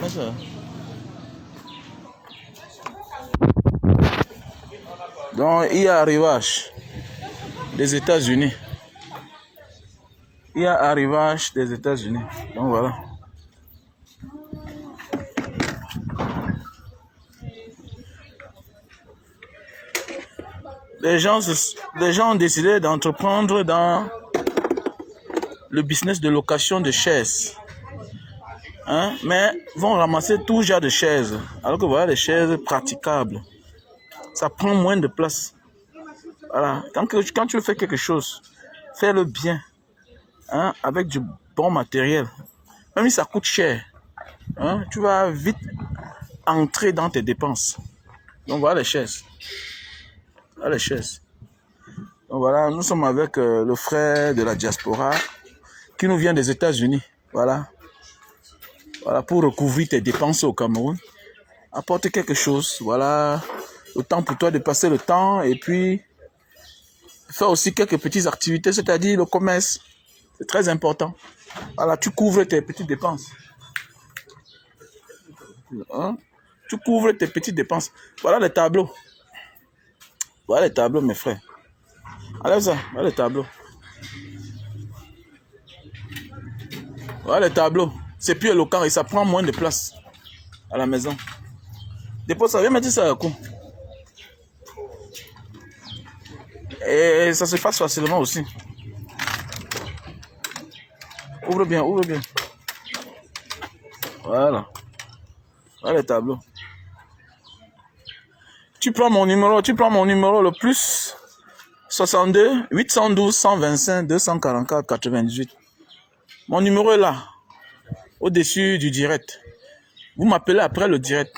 ça. Donc, il y a arrivage des États-Unis. Il y a arrivage des États-Unis. Donc, voilà. Les gens ont décidé d'entreprendre dans le business de location de chaises. Hein? Mais vont ramasser tout genre de chaises. Alors que voilà, les chaises praticables. Ça prend moins de place. Voilà. Quand tu fais quelque chose, fais-le bien. Hein? Avec du bon matériel. Même si ça coûte cher. Hein? Tu vas vite entrer dans tes dépenses. Donc voilà les chaises. Voilà les chaises. Donc voilà, nous sommes avec le frère de la diaspora qui nous vient des États-Unis. Voilà. Voilà, pour recouvrir tes dépenses au Cameroun. Apporte quelque chose. Voilà. Le temps pour toi de passer le temps et puis faire aussi quelques petites activités, c'est-à-dire le commerce. C'est très important. Voilà, tu couvres tes petites dépenses. Hein? Tu couvres tes petites dépenses. Voilà les tableaux. Voilà les tableaux, mes frères. Allez ça, voilà les tableaux. Voilà les tableaux. C'est plus éloquent et ça prend moins de place à la maison. Dépose ça, viens mettre ça à coup. Et ça se passe facilement aussi. Ouvre bien, ouvre bien. Voilà. Voilà les tableaux. Tu prends mon numéro le plus 62 812 125 244 98. Mon numéro est là, au-dessus du direct. Vous m'appelez après le direct.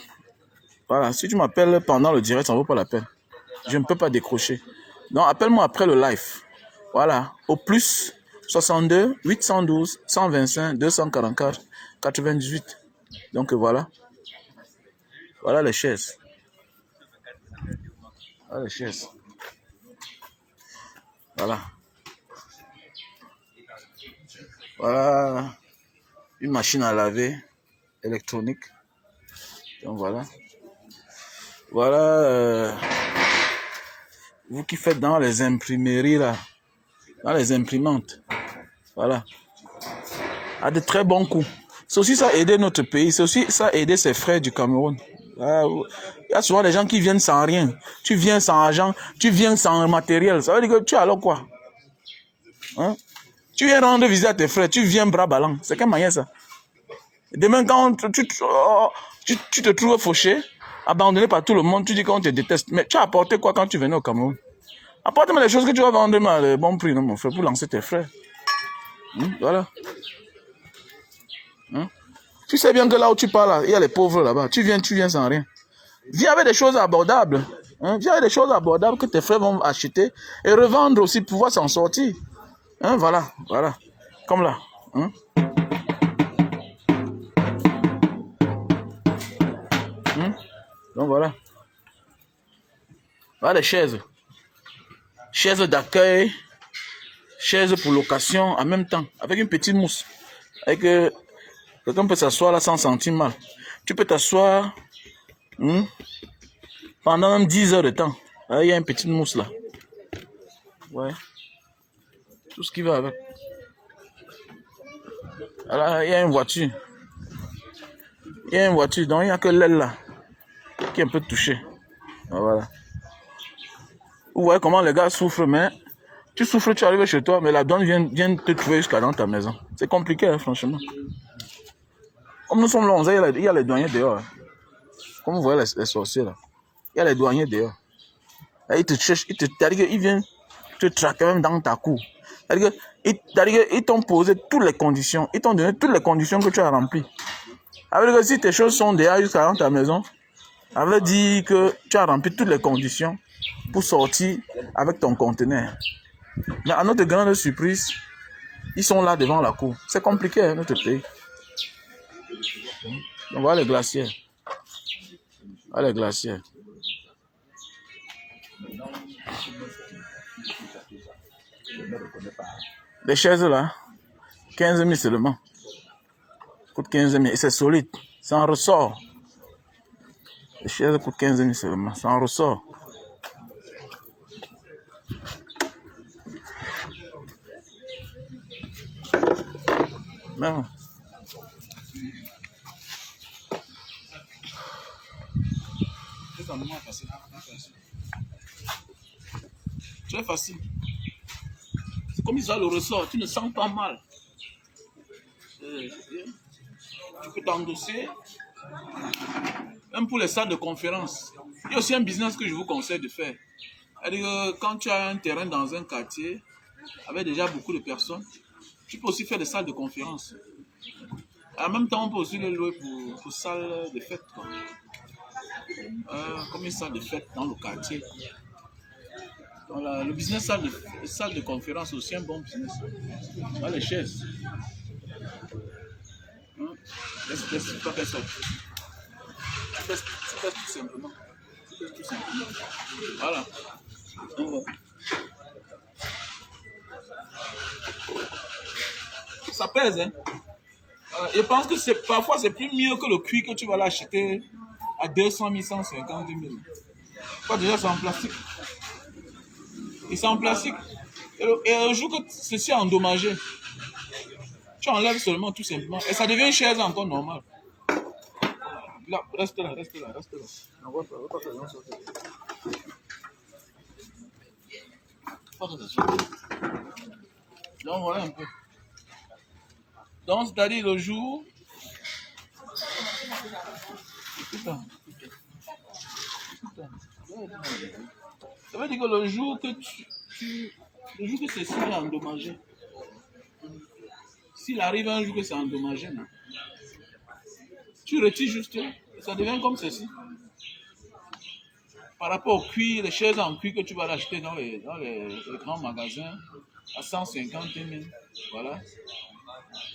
Voilà, si tu m'appelles pendant le direct, ça ne vaut pas la peine. Je ne peux pas décrocher. Donc, appelle-moi après le live. Voilà, au plus 62 812 125 244 98. Donc, voilà. Voilà les chaises. Voilà les chaises. Voilà. Voilà une machine à laver électronique. Donc, voilà. Voilà, vous qui faites dans les imprimeries là, dans les imprimantes, voilà, à de très bons coûts. C'est aussi ça aider notre pays, c'est aussi ça aider ses frères du Cameroun. Il y a souvent des gens qui viennent sans rien. Tu viens sans argent, tu viens sans matériel. Ça veut dire que tu as alors quoi? Hein? Tu viens rendre visite à tes frères, tu viens bras ballants. C'est quelle manière ça? Demain quand tu te trouves fauché, abandonné par tout le monde, tu dis qu'on te déteste. Mais tu as apporté quoi quand tu venais au Cameroun? Apporte-moi les choses que tu vas vendre à de bon prix, non, mon frère, pour lancer tes frères. Voilà. Tu sais bien que là où tu pars, là, il y a les pauvres là-bas. Tu viens sans rien. Viens avec des choses abordables. Viens avec des choses abordables que tes frères vont acheter et revendre aussi pour pouvoir s'en sortir. Voilà, voilà. Comme là. Donc voilà. Voilà les chaises. Chaises d'accueil, chaises pour location en même temps, avec une petite mousse. Avec quelqu'un peut s'asseoir là sans sentir mal. Tu peux t'asseoir pendant même 10 heures de temps. Là, il y a une petite mousse là. Ouais. Tout ce qui va avec. Là, il y a une voiture. Il y a une voiture, donc il n'y a que l'aile là qui est un peu touchée. Voilà. Vous voyez comment les gars souffrent, mais tu souffres, tu arrives chez toi, mais la douane vient te trouver jusqu'à dans ta maison. C'est compliqué, hein, franchement. Comme nous sommes là, il y a les douaniers dehors. Hein. Comme vous voyez les sorciers là. Il y a les douaniers dehors. Là, ils te cherchent, ils viennent te traquer même dans ta cour. Ils t'ont posé toutes les conditions. Ils t'ont donné toutes les conditions que tu as remplies. Avec que si tes choses sont dehors jusqu'à dans ta maison, ça veut dire que tu as rempli toutes les conditions pour sortir avec ton conteneur. Mais à notre grande surprise, ils sont là devant la cour. C'est compliqué, hein, notre pays. On voit les glaciers. Voilà les glaciers. Les chaises là, 15 000 seulement. Coûte 15 000. Et c'est solide. Ça en ressort. Les chaises pour 15 000 seulement. Ça en ressort. Non. Très facile. C'est comme ça le ressort. Tu ne sens pas mal. Tu peux t'endosser. Même pour les salles de conférence. Il y a aussi un business que je vous conseille de faire. C'est-à-dire que quand tu as un terrain dans un quartier avec déjà beaucoup de personnes, tu peux aussi faire des salles de conférence. En même temps, on peut aussi le louer pour salles de fête. Comme une salle de fête dans le quartier. Voilà, le business salle de conférence c'est aussi un bon business. Voilà les chaises. Laisse pas qu'elle sorte. Tu baisses tout simplement. Voilà. Ça pèse, hein. Je pense que parfois c'est plus mieux que le cuir que tu vas l'acheter à 200 000, 150 000. Quoi, déjà c'est en plastique. Et c'est en plastique. Et le jour que ceci est endommagé, tu enlèves seulement tout simplement. Et ça devient une chaise encore normale. Là, reste là. On va pas que les gens sortent. Donc voilà un peu. Donc c'est-à-dire le jour. Ça veut dire que le jour que le jour que ceci est endommagé, s'il arrive un jour que c'est endommagé, non, tu retires juste, ça devient comme ceci. Par rapport au cuir, les chaises en cuir que tu vas l'acheter dans les grands magasins à 150 000, voilà,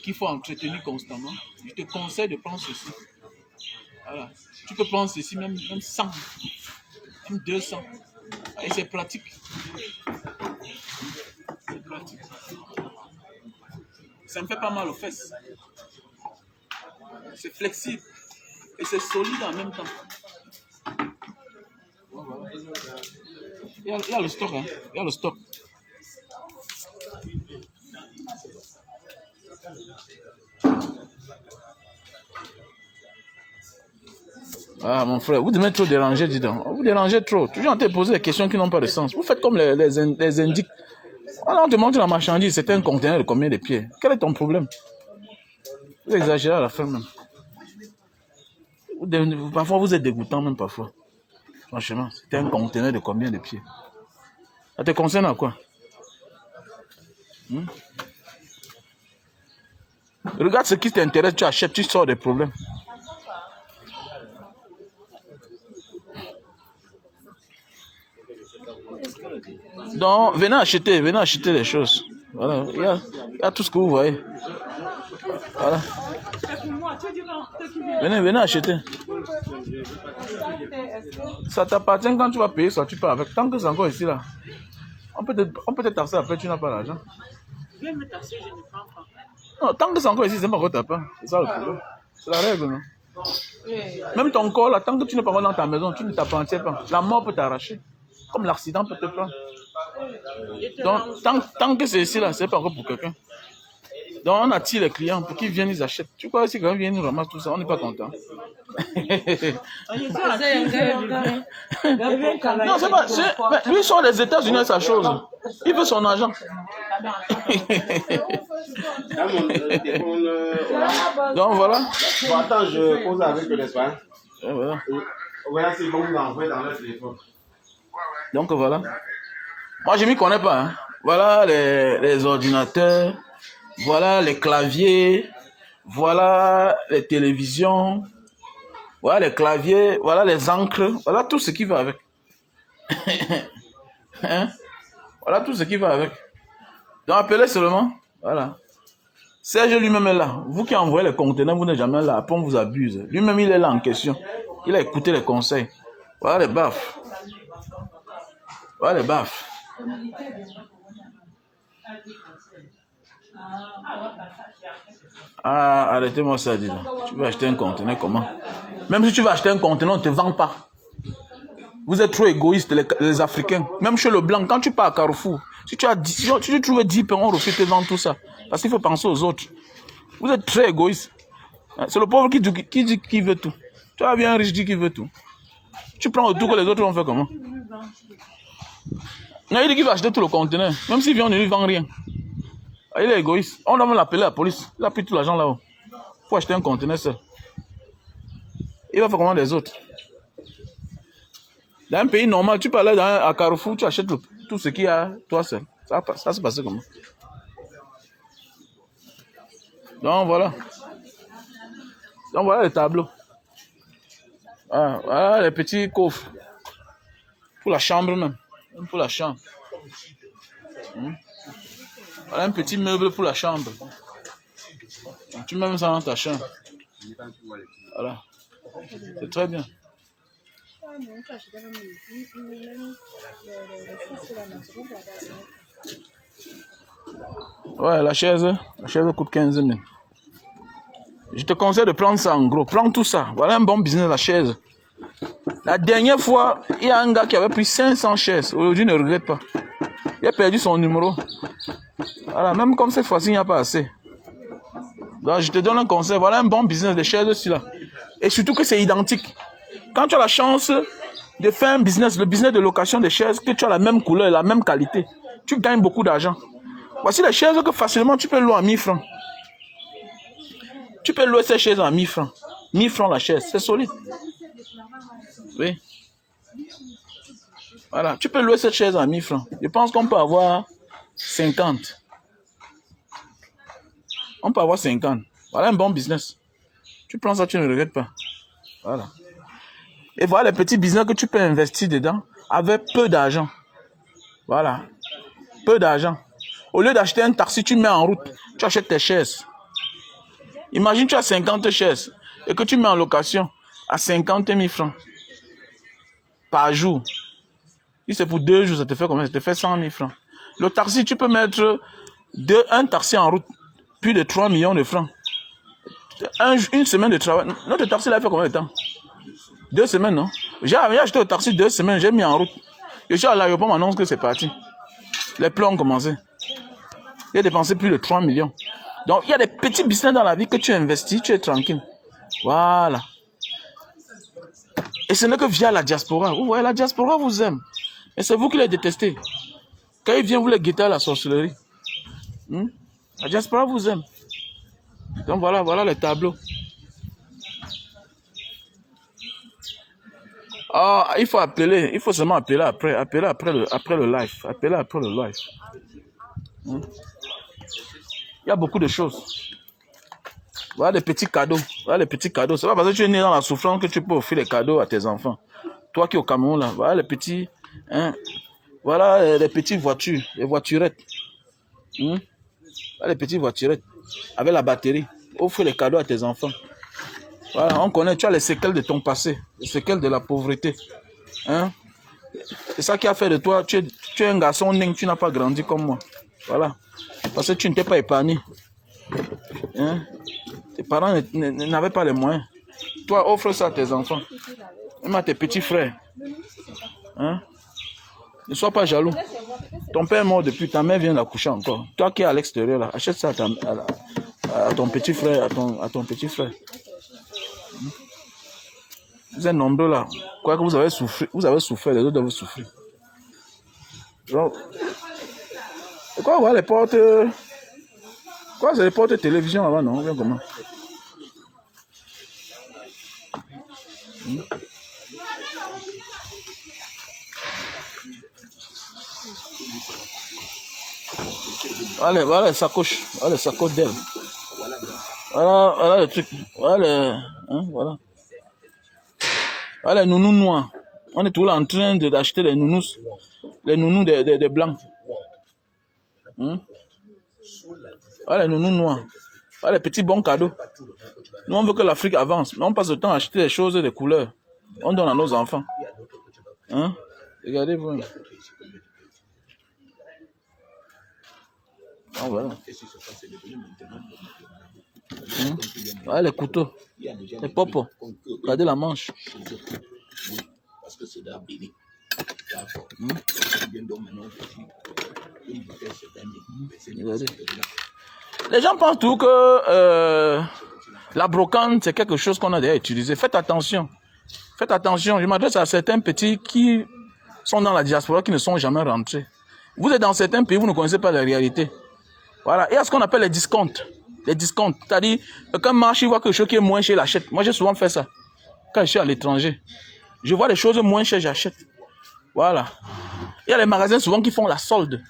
qu'il faut entretenir constamment. Je te conseille de prendre ceci. Voilà. Tu peux prendre ceci, même 100, même 200. Et c'est pratique. C'est pratique. Ça me fait pas mal aux fesses. C'est flexible. Et c'est solide en même temps. Il y a le stock, hein. Il y a le stock. Ah, mon frère, vous devez trop déranger, dis donc. Vous dérangez trop. Toujours en train de poser des questions qui n'ont pas de sens. Vous faites comme les indiques. Alors, on te montre la marchandise, c'est un conteneur de combien de pieds? Quel est ton problème? Vous exagérez à la fin même. Parfois, vous êtes dégoûtant même parfois. Franchement, c'est un conteneur de combien de pieds? Ça te concerne à quoi? Regarde ce qui t'intéresse, tu achètes, tu sors des problèmes. Donc, venez acheter les choses. Voilà, il y a tout ce que vous voyez. Voilà. Venez acheter. Ça t'appartient quand tu vas payer, ça tu pars avec. Tant que c'est encore ici là, on peut te taxer après, tu n'as pas l'argent. Je vais me taxer, je ne prends pas. Non, tant que c'est encore ici, c'est pas encore ta part. C'est ça le problème. C'est la règle, non? Même ton corps là, tant que tu n'es pas encore dans ta maison, tu ne t'appartiens pas. La mort peut t'arracher. Comme l'accident peut te prendre. Donc, tant que c'est ici là, c'est pas encore pour quelqu'un. Donc, on attire les clients pour qu'ils viennent, ils achètent. Tu crois que si quelqu'un vient, nous ramasse tout ça, on n'est pas content. Non, c'est pas. Lui, sort des États-Unis, sa chose. Il veut son argent. Donc, voilà. Bon, attends, je pose avec l'espace. Voilà. Voilà, c'est bon, vous envoyez dans le téléphone. Donc, voilà. Moi, je ne m'y connais pas. Hein. Voilà les ordinateurs. Voilà les claviers, voilà les télévisions, voilà les claviers, voilà les encres, voilà tout ce qui va avec. Hein? Voilà tout ce qui va avec. Donc appelez seulement, voilà. Serge lui-même est là. Vous qui envoyez les conteneurs, vous n'êtes jamais là. Après on vous abuse. Lui-même il est là en question. Il a écouté les conseils. Voilà les baffes. Voilà les baffes. Ah, arrêtez-moi ça, dis donc. Tu veux acheter un conteneur comment? Même si tu vas acheter un conteneur, on ne te vend pas. Vous êtes trop égoïstes, les Africains. Même chez le blanc, quand tu pars à Carrefour, si tu trouves 10 pains, on refuse de te vendre tout ça. Parce qu'il faut penser aux autres. Vous êtes très égoïstes. C'est le pauvre qui dit qu'il veut tout. Tu as bien un riche dit qu'il veut tout. Tu prends tout que les autres vont faire comment? Non, il dit qu'il va acheter tout le conteneur. Même s'il vient, on ne lui vend rien. Il est égoïste. On doit même l'appeler la police. Il a pris tout l'argent là-haut. Il faut acheter un conteneur seul. Il va faire comment les autres? Dans un pays normal, tu peux aller à Carrefour, tu achètes tout ce qu'il y a toi seul. Ça se passe comment? Donc voilà. Donc voilà les tableaux. Ah, voilà les petits coffres. Pour la chambre même. Même pour la chambre. Voilà un petit meuble pour la chambre. Tu mets même ça dans ta chambre. Voilà. C'est très bien. Ouais, la chaise coûte 15 000. Je te conseille de prendre ça en gros. Prends tout ça. Voilà un bon business, la chaise. La dernière fois, il y a un gars qui avait pris 500 chaises. Aujourd'hui, ne regrette pas. Il a perdu son numéro. Voilà, même comme cette fois-ci, il n'y a pas assez. Donc, je te donne un conseil. Voilà un bon business de chaises aussi là. Et surtout que c'est identique. Quand tu as la chance de faire un business, le business de location de chaises, que tu as la même couleur, la même qualité, tu gagnes beaucoup d'argent. Voici les chaises que facilement tu peux louer à 1000 francs. Tu peux louer ces chaises à 1000 francs. 1000 francs la chaise, c'est solide. Oui. Voilà, tu peux louer cette chaise à 1000 francs. Je pense qu'on peut avoir 50. On peut avoir 50. Voilà un bon business. Tu prends ça, tu ne regrettes pas. Voilà. Et voilà les petits business que tu peux investir dedans avec peu d'argent. Voilà. Peu d'argent. Au lieu d'acheter un taxi, tu mets en route. Tu achètes tes chaises. Imagine tu as 50 chaises et que tu mets en location à 50 000 francs par jour. Si c'est pour 2 jours, ça te fait combien? Ça te fait 100 000 francs. Le taxi, tu peux mettre un taxi en route, plus de 3 millions de francs. Une semaine de travail. Notre taxi, là, fait combien de temps? 2 semaines, non? J'ai acheté le taxi 2 semaines, j'ai mis en route. Je suis à l'aéroport, m'annonce que c'est parti. Les plans ont commencé. J'ai dépensé plus de 3 millions. Donc, il y a des petits business dans la vie que tu investis, tu es tranquille. Voilà. Et ce n'est que via la diaspora. Vous voyez, la diaspora vous aime. Et c'est vous qui les détestez. Quand ils viennent, vous les guettez à la sorcellerie. La diaspora vous aime. Donc voilà les tableaux. Ah, il faut seulement appeler après le live. Appeler après le live. Il y a beaucoup de choses. Voilà les petits cadeaux. Voilà les petits cadeaux. C'est pas parce que tu es né dans la souffrance que tu peux offrir les cadeaux à tes enfants. Toi qui es au Cameroun là, voilà les petits. Voilà les petites voitures, les voiturettes. Voilà les petites voiturettes. Avec la batterie. Offre les cadeaux à tes enfants. Voilà, on connaît, tu as les séquelles de ton passé, les séquelles de la pauvreté. C'est ça qui a fait de toi, tu es un garçon né, tu n'as pas grandi comme moi. Voilà. Parce que tu ne t'es pas épargné. Tes parents n'avaient pas les moyens. Toi, offre ça à tes enfants. Même à tes petits frères. Ne sois pas jaloux. Ton père est mort depuis, ta mère vient d'accoucher encore. Toi qui es à l'extérieur, là, achète ça à ton petit frère, à ton petit frère. Vous êtes nombreux là. Quoi que vous avez souffert, les autres doivent souffrir. Donc, quoi, voilà les portes. Quoi, c'est les portes de télévision avant, non? Bien comment? Voilà les sacoches. Voilà les sacoches d'elle. Voilà le truc. Voilà les nounous noirs. On est toujours en train d'acheter les nounous des blancs. Voilà les nounous noirs. Voilà les petits bons cadeaux. Nous, on veut que l'Afrique avance, mais on passe le temps à acheter des choses de couleur. On donne à nos enfants. Regardez-vous. Ah, voilà. Ouais, les couteaux, les popos. Regardez la manche. Parce que c'est de la béni. Les gens pensent tout que la brocante, c'est quelque chose qu'on a déjà utilisé. Faites attention. Faites attention. Je m'adresse à certains petits qui sont dans la diaspora, qui ne sont jamais rentrés. Vous êtes dans certains pays, vous ne connaissez pas la réalité. Voilà. Il y a ce qu'on appelle les discounts. Les discounts. C'est-à-dire, quand un marché voit quelque chose qui est moins cher, il achète. Moi, j'ai souvent fait ça. Quand je suis à l'étranger. Je vois des choses moins chères, j'achète. Voilà. Il y a les magasins souvent qui font la solde.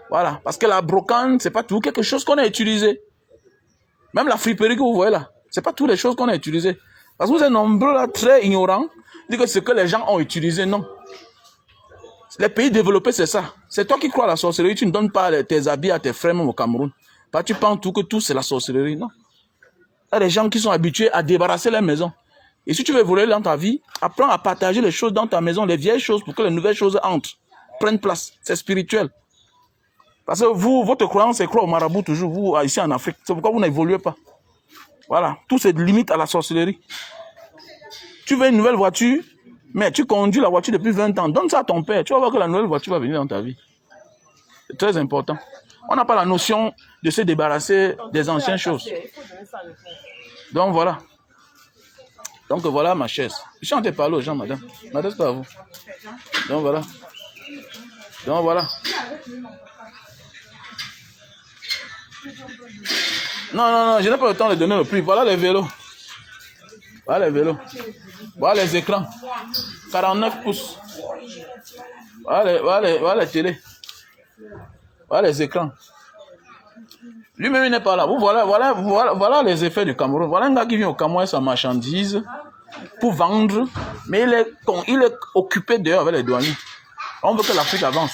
Voilà. Parce que la brocante, c'est pas tout quelque chose qu'on a utilisé. Même la friperie que vous voyez là, c'est pas toutes les choses qu'on a utilisées. Parce que vous êtes nombreux là, très ignorants, dire que ce que les gens ont utilisé, non. Les pays développés, c'est ça. C'est toi qui crois à la sorcellerie, tu ne donnes pas tes habits à tes frères même au Cameroun. Parce que tu penses tout que tout c'est la sorcellerie, non. Il y a des gens qui sont habitués à débarrasser leur maison. Et si tu veux évoluer dans ta vie, apprends à partager les choses dans ta maison, les vieilles choses, pour que les nouvelles choses entrent, prennent place. C'est spirituel. Parce que vous, votre croyance, c'est croire au marabout toujours, vous, ici en Afrique. C'est pourquoi vous n'évoluez pas. Voilà. Tout se limite à la sorcellerie. Tu veux une nouvelle voiture, mais tu conduis la voiture depuis 20 ans. Donne ça à ton père. Tu vas voir que la nouvelle voiture va venir dans ta vie. C'est très important. On n'a pas la notion de se débarrasser des anciennes choses. Donc voilà. Donc voilà ma chaise. Je suis en train de parler aux gens, madame. M'adresse pas à vous. Donc voilà. Donc voilà. Non, je n'ai pas le temps de donner le prix. Voilà les vélos. Voilà les vélos. Voilà les écrans. 49 pouces. Voilà les télés. Voilà les écrans. Lui-même, il n'est pas là. Voilà les effets du Cameroun. Voilà un gars qui vient au Cameroun avec sa marchandise pour vendre, mais il est occupé dehors avec les douaniers. On veut que l'Afrique avance.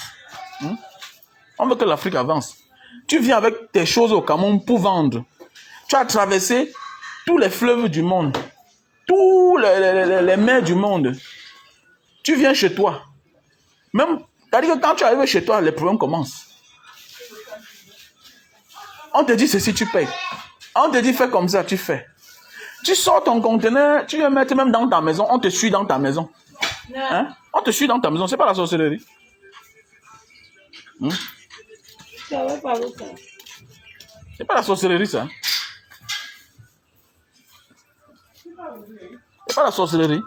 On veut que l'Afrique avance. Tu viens avec tes choses au Cameroun pour vendre. Tu as traversé tous les fleuves du monde, tous les mers du monde. Tu viens chez toi. Même, c'est-à-dire que quand tu arrives chez toi, les problèmes commencent. On te dit ceci, tu payes. On te dit fais comme ça, tu fais. Tu sors ton conteneur, tu le mets même dans ta maison, on te suit dans ta maison. Hein? On te suit dans ta maison, c'est pas la sorcellerie. C'est pas la sorcellerie, ça. C'est pas la sorcellerie.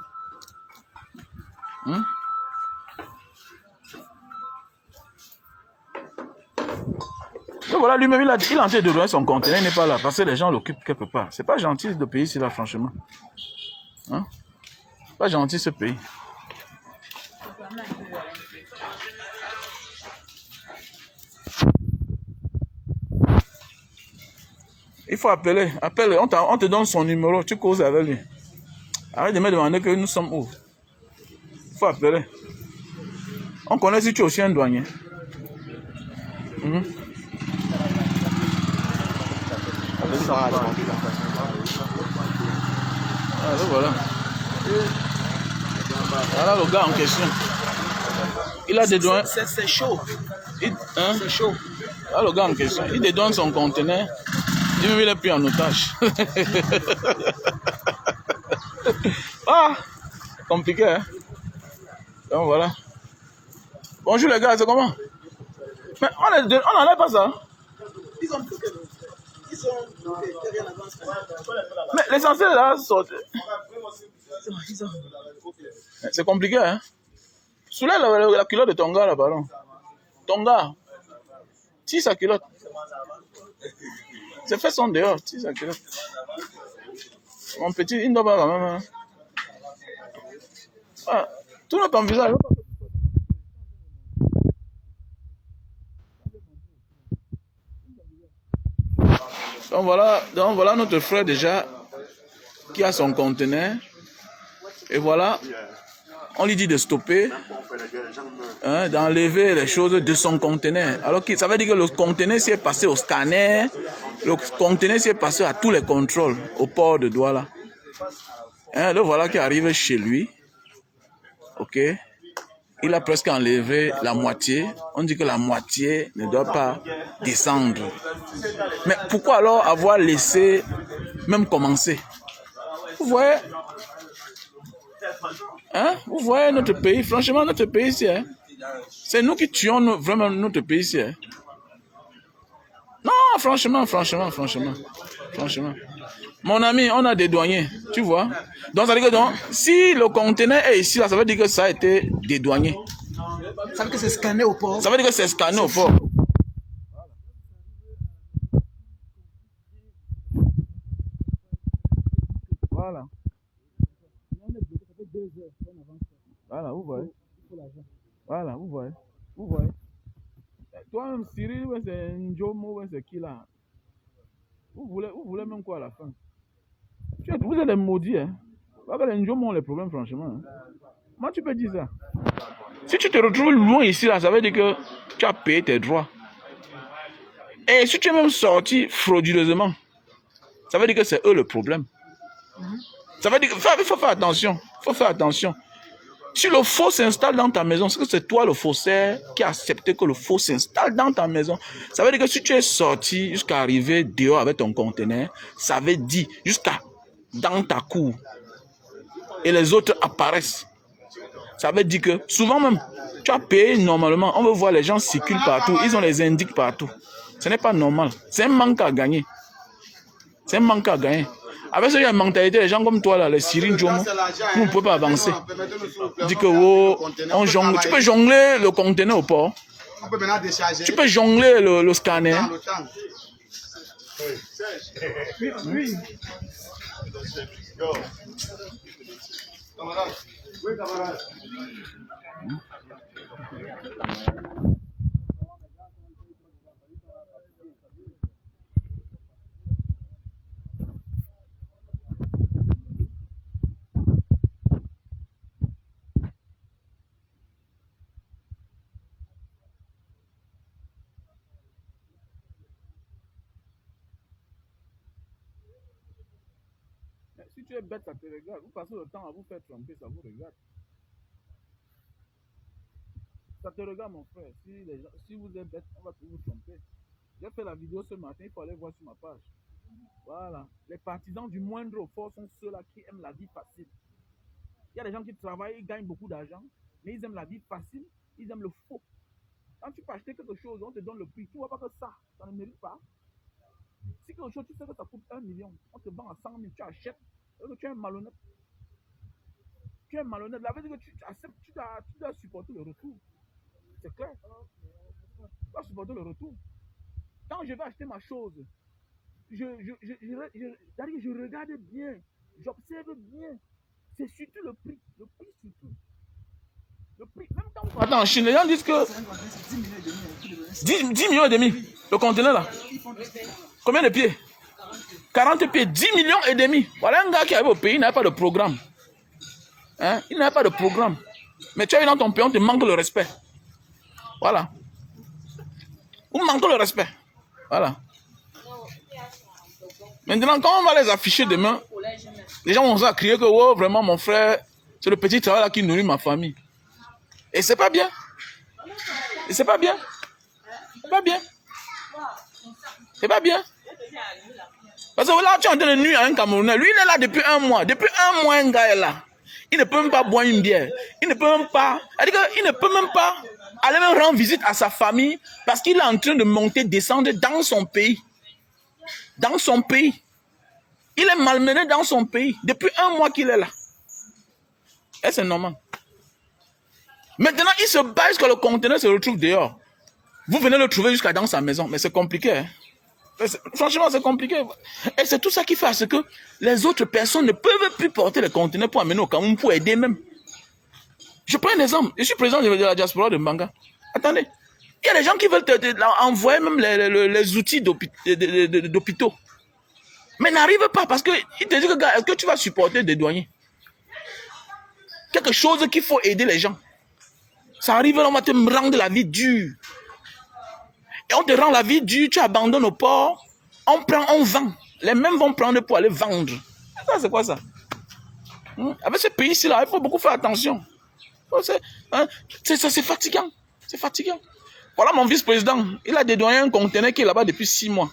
Donc voilà, lui-même, il est en train de donner son conteneur, il n'est pas là, parce que les gens l'occupent quelque part. C'est pas gentil de payer ici, là, franchement. Hein? Pas gentil, ce pays. Il faut appeler, on te donne son numéro, tu causes avec lui. Arrête de me demander que nous sommes où. Il faut appeler. On connaît si tu es aussi un douanier. Alors voilà. Voilà le gars en question. Il a des douanes. C'est chaud. C'est chaud. Voilà le gars en question. Il te donne son conteneur. Il est pris en otage. Ah, compliqué, hein? Donc voilà. Bonjour les gars, c'est comment? Mais on n'enlève pas ça. Ils ont rien à voir. Mais l'essentiel là, c'est compliqué, hein? Soulève la culotte de ton gars là, pardon. Ton gars, tire sa culotte. C'est fait son dehors, tire sa culotte. Mon petit, il ne doit pas quand même. Hein? Ah, tout notre visage. Donc voilà notre frère déjà qui a son conteneur. Et voilà, on lui dit de stopper, hein, d'enlever les choses de son conteneur. Alors que ça veut dire que le conteneur s'est passé au scanner, le conteneur s'est passé à tous les contrôles au port de Douala. Hein, le voilà qui arrive chez lui. Ok. il a presque enlevé la moitié. On dit que la moitié ne doit pas descendre. Mais pourquoi alors avoir laissé même commencer? Vous voyez? Hein? Vous voyez notre pays? Franchement, notre pays ici, hein? C'est nous qui tuons vraiment notre pays ici. Hein? Non, franchement. Mon ami, on a des douaniers, tu vois. Donc, ça veut dire que donc, si le conteneur est ici, là, ça veut dire que ça a été dédouané. Ça veut dire que c'est scanné au port. Ça veut dire que c'est scanné au port. Voilà. Voilà, vous voyez. Voilà, vous voyez. Vous voyez. Toi-même, Cyril, ouais, c'est Njomo, ouais, c'est qui là? Vous voulez même quoi à la fin? Vous êtes des maudits, hein? Les Njomo ont les problèmes, franchement. Hein? Moi, tu peux dire ça. Si tu te retrouves loin ici, là, ça veut dire que tu as payé tes droits. Et si tu es même sorti frauduleusement, ça veut dire que c'est eux le problème. Ça veut dire qu'il faut faire attention. Il faut faire attention. Si le faux s'installe dans ta maison, c'est que c'est toi le faussaire qui a accepté que le faux s'installe dans ta maison. Ça veut dire que si tu es sorti jusqu'à arriver dehors avec ton conteneur, ça veut dire jusqu'à dans ta cour. Et les autres apparaissent. Ça veut dire que souvent même, tu as payé normalement. On veut voir les gens circulent partout. Ils ont les indices partout. Ce n'est pas normal. C'est un manque à gagner. C'est un manque à gagner. Avec cette mentalité, les gens comme toi, là, les Cyril Djomo, vous ne pouvez pas avancer. Dis que on jongle. Tu peux jongler le conteneur au port. Tu peux jongler le scanner. Oui. Si tu es bête, ça te regarde. Vous passez le temps à vous faire tromper, ça vous regarde. Ça te regarde, mon frère. Si vous êtes bête, on va vous tromper. J'ai fait la vidéo ce matin, il faut aller voir sur ma page. Voilà. Les partisans du moindre effort sont ceux-là qui aiment la vie facile. Il y a des gens qui travaillent, ils gagnent beaucoup d'argent, mais ils aiment la vie facile, ils aiment le faux. Quand tu peux acheter quelque chose, on te donne le prix. Tu ne vois pas que ça ne mérite pas. Si quelque chose, tu sais que ça coûte 1 million, on te vend à 100 000, tu achètes, tu es un malhonnête. Tu es un malhonnête. La vérité que tu acceptes, tu dois supporter le retour. C'est clair. Tu dois supporter le retour. Quand je vais acheter ma chose, je regarde bien, j'observe bien. C'est surtout le prix. Le prix surtout. Le prix. Même quand vous... Attends, en Chine, les gens disent que 10 millions et demi. Le conteneur là. Combien de pieds? 40 pieds, 10 millions et demi. Voilà un gars qui arrive au pays, il n'a pas de programme. Hein? Il n'a pas de programme. Mais tu es dans ton pays, on te manque le respect. Voilà. On manque le respect. Voilà. Maintenant, quand on va les afficher demain, les gens vont crier que oh, vraiment mon frère, c'est le petit travail là qui nourrit ma famille. Et c'est pas bien. Et c'est pas bien. C'est pas bien. C'est pas bien. Parce que là, tu es en train de nuire à un Camerounais. Lui, il est là depuis 1 mois. Depuis 1 mois, un gars est là. Il ne peut même pas boire une bière. Il ne peut même pas... Il ne peut même pas aller même rendre visite à sa famille parce qu'il est en train de monter, descendre dans son pays. Dans son pays. Il est malmené dans son pays. Depuis 1 mois qu'il est là. Et c'est normal. Maintenant, il se bat jusqu'à le conteneur se retrouve dehors. Vous venez le trouver jusqu'à dans sa maison. Mais c'est compliqué. Hein? Franchement, c'est compliqué. Et c'est tout ça qui fait à ce que les autres personnes ne peuvent plus porter les conteneurs pour amener au Cameroun, pour aider même. Je prends un exemple. Je suis président de la diaspora de Mbanga. Attendez. Il y a des gens qui veulent envoyer même les outils d'hôpitaux. Mais n'arrivent pas parce qu'ils te disent que, gars, est-ce que tu vas supporter des douaniers? Quelque chose qu'il faut aider les gens. Ça arrive, on va te rendre la vie dure. Et on te rend la vie dure, tu abandonnes au port, on prend, on vend. Les mêmes vont prendre pour aller vendre. Ça, c'est quoi ça? Avec ce pays-ci, là, il faut beaucoup faire attention. Oh, hein, c'est fatigant. C'est fatigant. Voilà mon vice-président. Il a dédouané un conteneur qui est là-bas depuis 6 mois.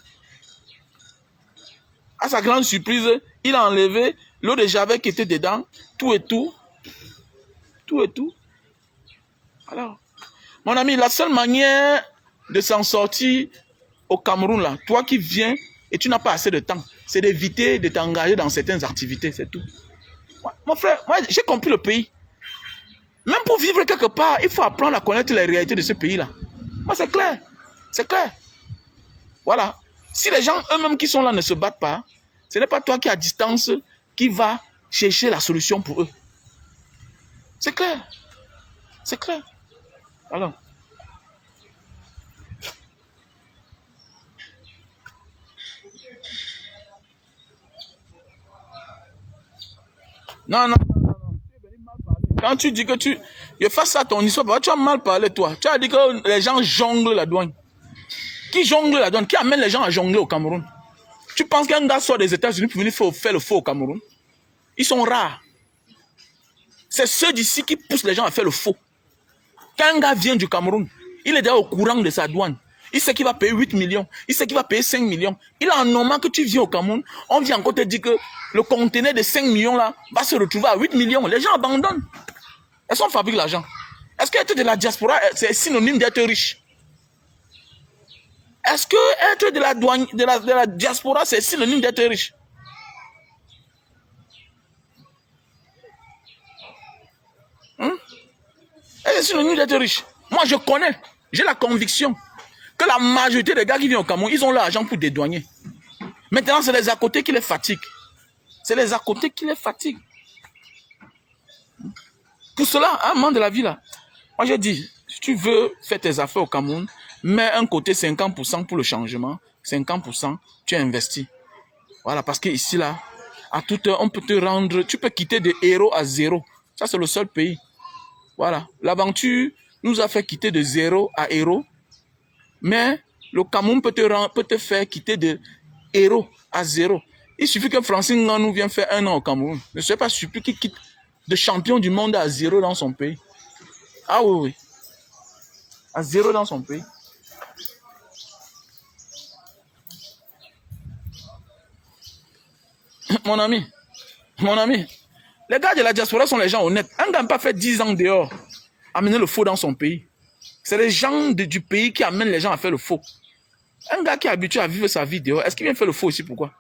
À sa grande surprise, il a enlevé l'eau de javel qui était dedans, tout et tout. Tout et tout. Alors, mon ami, la seule manière de s'en sortir au Cameroun, là, toi qui viens et tu n'as pas assez de temps, c'est d'éviter de t'engager dans certaines activités, c'est tout. Mon frère, moi, j'ai compris le pays. Même pour vivre quelque part, il faut apprendre à connaître les réalités de ce pays-là. Moi, c'est clair. C'est clair. Voilà. Si les gens eux-mêmes qui sont là ne se battent pas, ce n'est pas toi qui, à distance, qui va chercher la solution pour eux. C'est clair. C'est clair. Alors. Non, non, non, non. Quand tu dis que tu... Face à ton histoire, tu as mal parlé, toi. Tu as dit que les gens jonglent la douane. Qui jongle la douane? Qui amène les gens à jongler au Cameroun? Tu penses qu'un gars sort des États-Unis pour venir faire le faux au Cameroun? Ils sont rares. C'est ceux d'ici qui poussent les gens à faire le faux. Quand un gars vient du Cameroun, il est déjà au courant de sa douane. Il sait qu'il va payer 8 millions. Il sait qu'il va payer 5 millions. Il est en normal que tu viens au Cameroun. On vient encore te dire que le conteneur de 5 millions là va se retrouver à 8 millions. Les gens abandonnent. Est-ce qu'on fabrique l'argent? Est-ce qu'être de la diaspora, c'est synonyme d'être riche? Est-ce que être de la diaspora, c'est synonyme d'être riche? C'est synonyme d'être riche. Moi, je connais, j'ai la conviction que la majorité des gars qui viennent au Cameroun, ils ont l'argent pour dédouaner. Maintenant, c'est les à côté qui les fatiguent. C'est les à côté qui les fatiguent. Pour cela, à un moment de la vie, là, moi, j'ai dit, si tu veux faire tes affaires au Cameroun, mets un côté 50% pour le changement, 50%, tu investis. Voilà, parce que ici, là, à toute heure, on peut te rendre, tu peux quitter de héros à zéro. Ça, c'est le seul pays. Voilà, l'aventure nous a fait quitter de zéro à héros, mais le Cameroun peut te faire quitter de héros à zéro. Il suffit que Francine nous vienne faire 1 an au Cameroun. Ne soyez pas surpris qu'il quitte de champion du monde à zéro dans son pays. Ah oui, oui. À zéro dans son pays. Mon ami, les gars de la diaspora sont les gens honnêtes. Un gars n'a pas fait 10 ans dehors, amener le faux dans son pays. C'est les gens du pays qui amènent les gens à faire le faux. Un gars qui est habitué à vivre sa vie dehors, est-ce qu'il vient faire le faux ici? Pourquoi?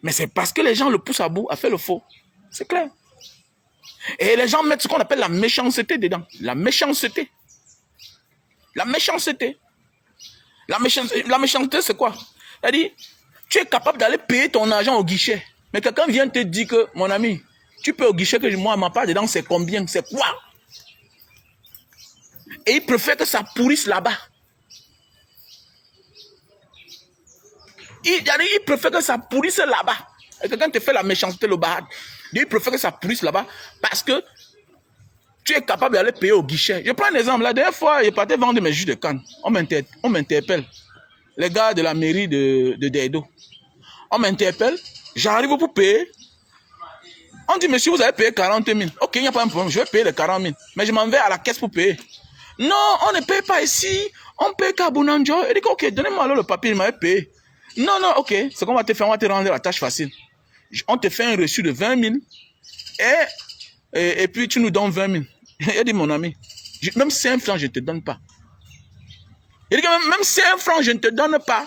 Mais c'est parce que les gens le poussent à bout à faire le faux. C'est clair. Et les gens mettent ce qu'on appelle la méchanceté dedans. La méchanceté. La méchanceté. La méchanceté, c'est quoi? C'est-à-dire, tu es capable d'aller payer ton argent au guichet. Mais quelqu'un vient te dire que, mon ami, tu peux au guichet que moi, ma part dedans, c'est combien? C'est quoi? Et il préfère que ça pourrisse là-bas. Il préfère que ça pourrisse là-bas. Et quelqu'un te fait la méchanceté, le barade. Il préfère que ça pourrisse là-bas parce que tu es capable d'aller payer au guichet. Je prends un exemple. La dernière fois, je partais vendre mes jus de canne. On m'interpelle. Les gars de la mairie de Dedo. On m'interpelle. J'arrive pour payer. On dit, monsieur, vous avez payé 40 000. Ok, il n'y a pas de problème. Je vais payer les 40 000. Mais je m'en vais à la caisse pour payer. Non, on ne paye pas ici. On paye qu'à Bonanjo. Il dit, ok, donnez-moi alors le papier. Il m'avait payé. Non, non, ok. Ce qu'on va te faire, on va te rendre la tâche facile. On te fait un reçu de 20 000. Et puis, tu nous donnes 20 000. Il dit, mon ami, même 5 francs, je ne te donne pas. Il dit que même 5 francs, je ne te donne pas.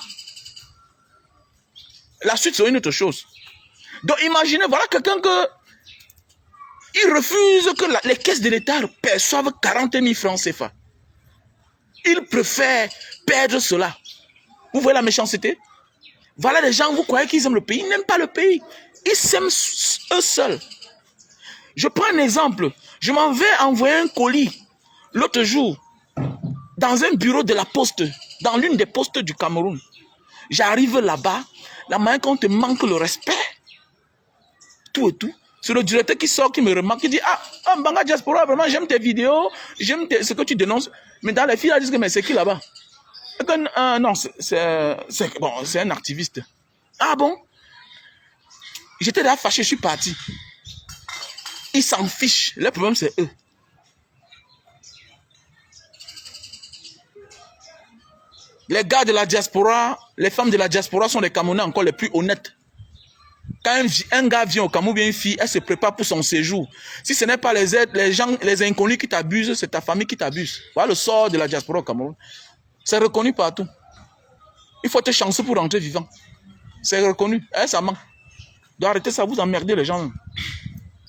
La suite, c'est une autre chose. Donc, imaginez, voilà quelqu'un que... Il refuse que les caisses de l'État perçoivent 40 000 francs CFA. Il préfère perdre cela. Vous voyez la méchanceté? Voilà les gens, vous croyez qu'ils aiment le pays? Ils n'aiment pas le pays. Ils s'aiment eux seuls. Je prends un exemple. Je m'en vais envoyer un colis l'autre jour dans un bureau de la poste, dans l'une des postes du Cameroun. J'arrive là-bas, la manière qu'on te manque le respect. Tout et tout. C'est le directeur qui sort, qui me remarque, qui dit, ah, Mbanga Diaspora, vraiment, j'aime tes vidéos, j'aime ce que tu dénonces. Mais dans les filles, elles disent que, mais c'est qui là-bas? Non, c'est un activiste. Ah bon? J'étais déjà fâché, je suis parti. Ils s'en fichent. Le problème, c'est eux. Les gars de la diaspora, les femmes de la diaspora sont les Camerounais encore les plus honnêtes. Quand un gars vient au Cameroun, bien une fille, elle se prépare pour son séjour. Si ce n'est pas les gens, les inconnus qui t'abusent, c'est ta famille qui t'abuse. Voilà le sort de la diaspora au Cameroun. C'est reconnu partout. Il faut être chanceux pour rentrer vivant. C'est reconnu. Eh, ça manque. Donc arrêtez ça, vous emmerdez les gens.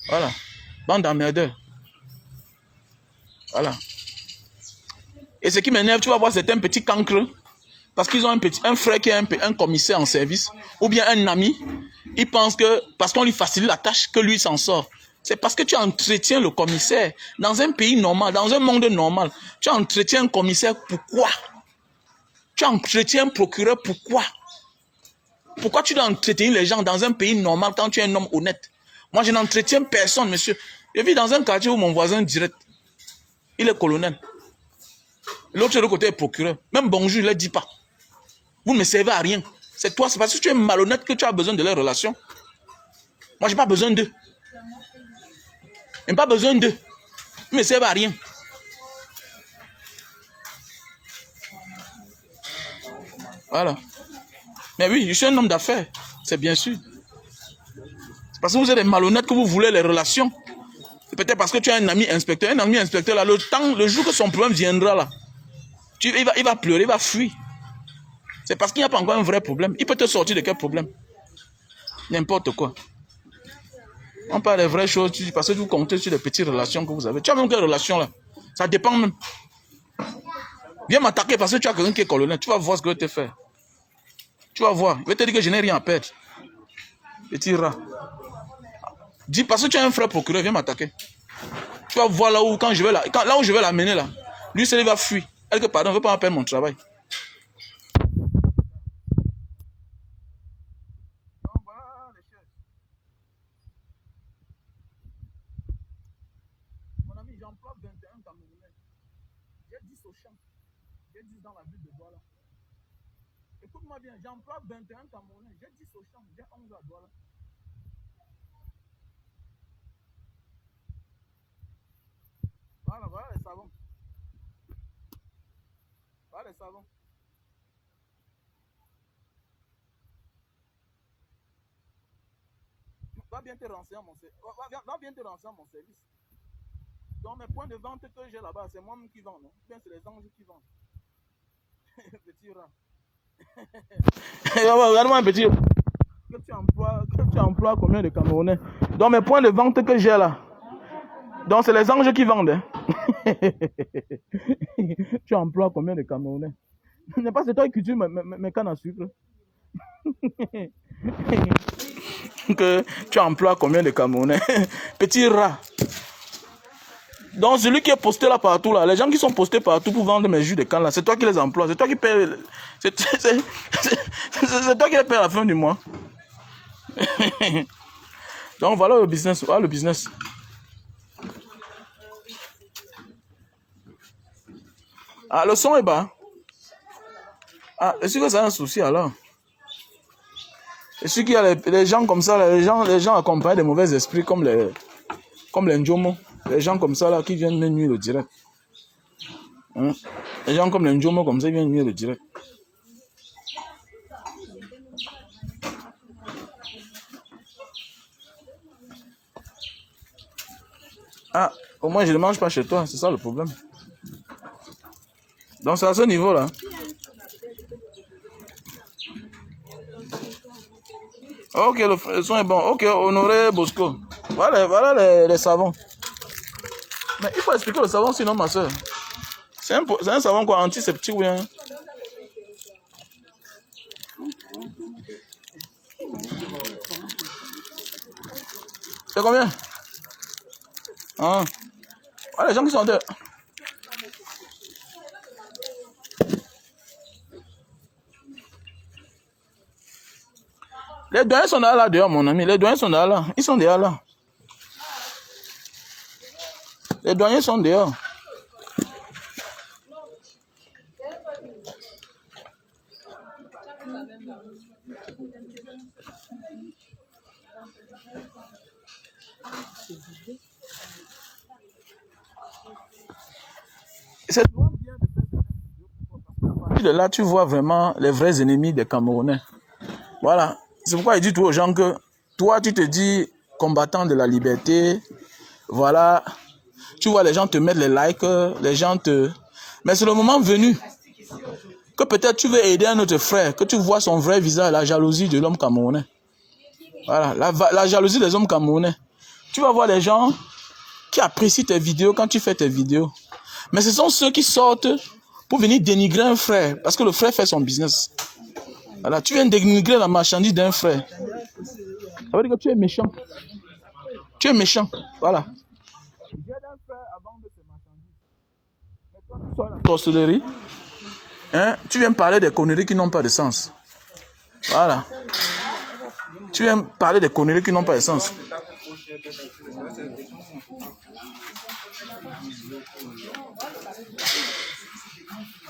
Voilà. Bande d'emmerdeurs. Voilà. Et ce qui m'énerve, tu vas voir, c'est un petit cancre. Parce qu'ils ont un frère qui est un commissaire en service. Ou bien un ami. Il pense que, parce qu'on lui facilite la tâche, que lui s'en sort. C'est parce que tu entretiens le commissaire. Dans un pays normal, dans un monde normal, tu entretiens un commissaire, pourquoi? Tu entretiens un procureur, pourquoi? Pourquoi tu dois entretenir les gens dans un pays normal quand tu es un homme honnête? Moi, je n'entretiens personne, monsieur. Je vis dans un quartier où mon voisin direct, il est colonel. L'autre de l'autre côté est procureur. Même bonjour, il ne le dit pas. Vous ne me servez à rien. C'est toi, c'est parce que tu es malhonnête que tu as besoin de leurs relations. Moi, je n'ai pas besoin d'eux. Je n'ai pas besoin d'eux. Ils ne me servent à rien. Voilà. Mais oui, je suis un homme d'affaires. C'est bien sûr. C'est parce que vous êtes des malhonnêtes que vous voulez les relations. C'est peut-être parce que tu as un ami inspecteur. Un ami inspecteur, là, le jour que son problème viendra, là, il va pleurer, il va fuir. C'est parce qu'il n'y a pas encore un vrai problème. Il peut te sortir de quel problème? N'importe quoi. On parle des vraies choses, parce que vous comptez sur les petites relations que vous avez. Tu as même quelle relation là? Ça dépend même. Viens m'attaquer parce que tu as quelqu'un qui est colonel. Tu vas voir ce que je vais te faire. Tu vas voir. Je vais te dire que je n'ai rien à perdre. Petit rat. Dis parce que tu as un frère procureur, viens m'attaquer. Tu vas voir là où, quand je vais là où je vais l'amener là. Lui, il va fuir. Elle que pardon, je ne veux pas perdre mon travail. Mon ami, j'emploie 21 Camerounais. J'ai 10 au champ. J'ai 10 dans la ville de Douala. Écoute-moi bien, j'emploie 21 Camerounais. J'ai 10 au champ. J'ai 11 à Douala. Voilà, voilà les savons. Voilà les savons. Va bien te renseigner à mon service. Va bien te renseigner à mon service. Donc mes points de vente que j'ai là-bas, c'est moi-même qui vends, non? Bien c'est les anges qui vendent. Petit rat. Regarde-moi un petit. Que tu emploies combien de Camerounais? Donc mes points de vente que j'ai là. Donc c'est les anges qui vendent. Hein? Tu emploies combien de Camerounais? Ce n'est pas c'est toi qui cultive mes cannes à sucre. Que tu emploies combien de Camerounais? Petit rat. Donc celui qui est posté là partout là, les gens qui sont postés partout pour vendre mes jus de canne là, c'est toi qui les emploies, c'est toi qui payes, c'est toi qui les payes à la fin du mois. Donc voilà le business, voilà le business. Ah, le son est bas. Ah, est-ce que ça a un souci alors? Est-ce qu'il y a les gens comme ça, là, les gens accompagnés de mauvais esprits comme les Njomo, les gens comme ça là qui viennent me nuire le direct. Hein? Les gens comme les Njomo comme ça ils viennent nuire le direct. Ah, au moins je ne mange pas chez toi, c'est ça le problème. Donc c'est à ce niveau là. Ok, le son est bon. Ok, Honoré Bosco. Voilà les savons. Mais il faut expliquer le savon sinon ma soeur. C'est un savon quoi, antiseptique ou bien? C'est combien? Ah. Ah, les gens qui sont de... Les douaniers sont là dehors, mon ami. Les douaniers sont là. Ils sont dehors là. Les douaniers sont dehors. C'est bien de faire partir de là, tu vois vraiment les vrais ennemis des Camerounais. Voilà. C'est pourquoi il dit tout aux gens que toi, tu te dis combattant de la liberté. Voilà. Tu vois, les gens te mettent les likes, les gens te... Mais c'est le moment venu que peut-être tu veux aider un autre frère, que tu vois son vrai visage, la jalousie de l'homme camerounais. Voilà, la jalousie des hommes camerounais. Tu vas voir les gens qui apprécient tes vidéos quand tu fais tes vidéos. Mais ce sont ceux qui sortent pour venir dénigrer un frère, parce que le frère fait son business. Voilà, tu viens dénigrer la marchandise d'un frère. Ça veut dire que tu es méchant. Tu es méchant, voilà. Sorcellerie, hein? Tu viens parler des conneries qui n'ont pas de sens. Voilà. Tu viens parler des conneries qui n'ont pas de sens.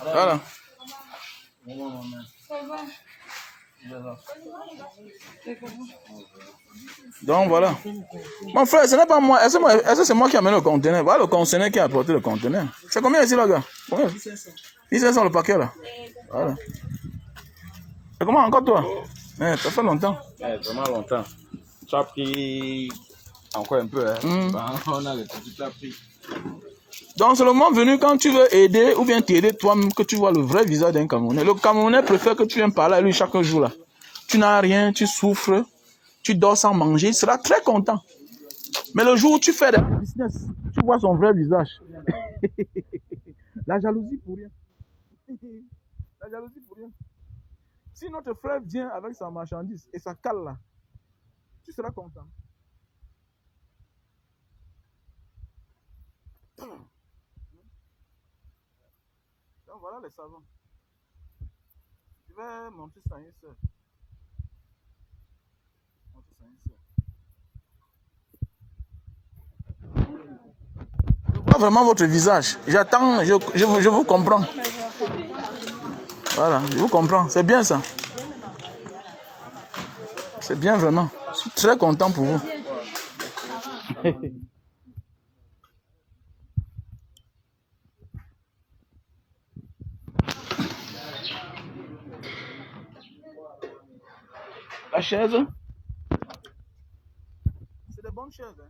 Voilà. Donc voilà. Mon frère, ce n'est pas moi. Est-ce que c'est moi qui ai amené le conteneur? Voilà le conteneur qui a apporté le conteneur. C'est combien ici, là, gars? Combien? 1500 le paquet, là. Voilà. Et comment encore toi? Ça fait longtemps. Vraiment longtemps. Tu as pris encore un peu, hein? On a le petit pris. Donc c'est le moment venu quand tu veux aider ou bien t'aider toi-même que tu vois le vrai visage d'un Camerounais. Le Camerounais préfère que tu viennes parler à lui chaque jour là. Tu n'as rien, tu souffres, tu dors sans manger, il sera très content. Mais le jour où tu fais des business, tu vois son vrai visage. La jalousie pour rien. La jalousie pour rien. Si notre frère vient avec sa marchandise et sa cale là, tu seras content. Donc voilà les savons. Je vais montrer ça à une soeur. Je vois vraiment votre visage. J'attends, je vous comprends. Voilà, je vous comprends. C'est bien ça. C'est bien vraiment. Je suis très content pour vous. La chaise, c'est des bonnes chaises. Hein.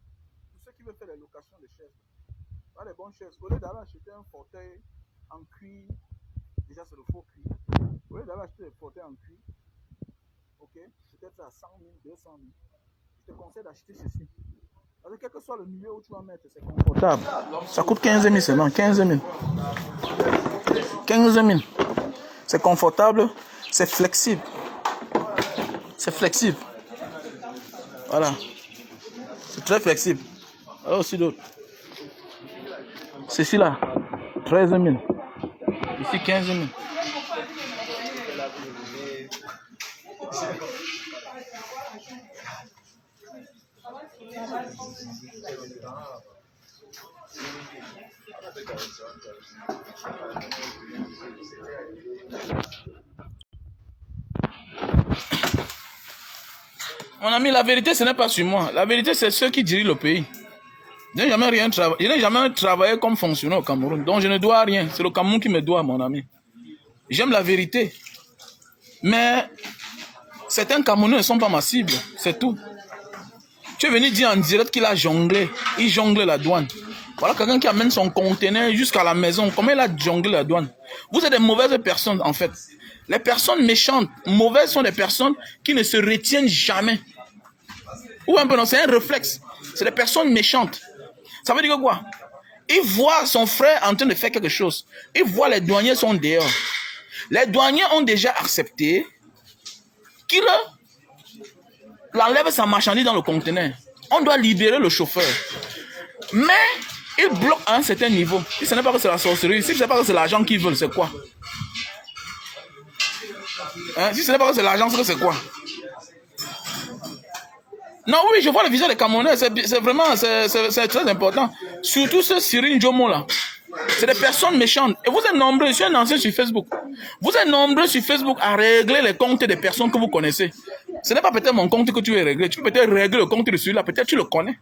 Pour ceux qui veulent faire les locations de chaises. Pas des bonnes chaises. Au lieu d'aller acheter un fauteuil en cuir, déjà c'est le faux cuir. Au lieu d'aller acheter des fauteuils en cuir, ok, peut-être à 100 000, 200 000, je te conseille d'acheter ceci. Parce que quel que soit le milieu où tu vas mettre, c'est confortable. Ça coûte 15 000 seulement, 15 000. 15 000. C'est confortable, c'est flexible. C'est flexible. Voilà. C'est très flexible. Alors aussi d'autres. Ceci là, 13 000. Ici 15 000. Mon ami, la vérité, ce n'est pas sur moi. La vérité, c'est ceux qui dirigent le pays. Je n'ai jamais travaillé comme fonctionnaire au Cameroun. Donc, je ne dois rien. C'est le Cameroun qui me doit, mon ami. J'aime la vérité. Mais certains Camerounais ne sont pas ma cible. C'est tout. Tu es venu dire en direct qu'il a jonglé. Il jongle la douane. Voilà quelqu'un qui amène son conteneur jusqu'à la maison. Comment il a jonglé la douane? Vous êtes des mauvaises personnes, en fait. Les personnes méchantes, mauvaises sont des personnes qui ne se retiennent jamais. Ou un peu non, c'est un réflexe. C'est des personnes méchantes. Ça veut dire quoi? Il voit son frère en train de faire quelque chose. Il voit les douaniers sont dehors. Les douaniers ont déjà accepté qu'il enlève sa marchandise dans le conteneur. On doit libérer le chauffeur. Mais il bloque à un certain niveau. Si ce n'est pas que c'est la sorcellerie, si ce n'est pas que c'est l'argent qu'ils veulent, c'est quoi? Hein? Si ce n'est pas que c'est l'argent, c'est quoi? Non, oui, je vois le visage des Camerounais, c'est vraiment, c'est très important. Surtout ce Cyril Jomo là. C'est des personnes méchantes. Et vous êtes nombreux, je suis un ancien sur Facebook. Vous êtes nombreux sur Facebook à régler les comptes des personnes que vous connaissez. Ce n'est pas peut-être mon compte que tu veux régler. Tu peux peut-être régler le compte de celui-là, peut-être tu le connais.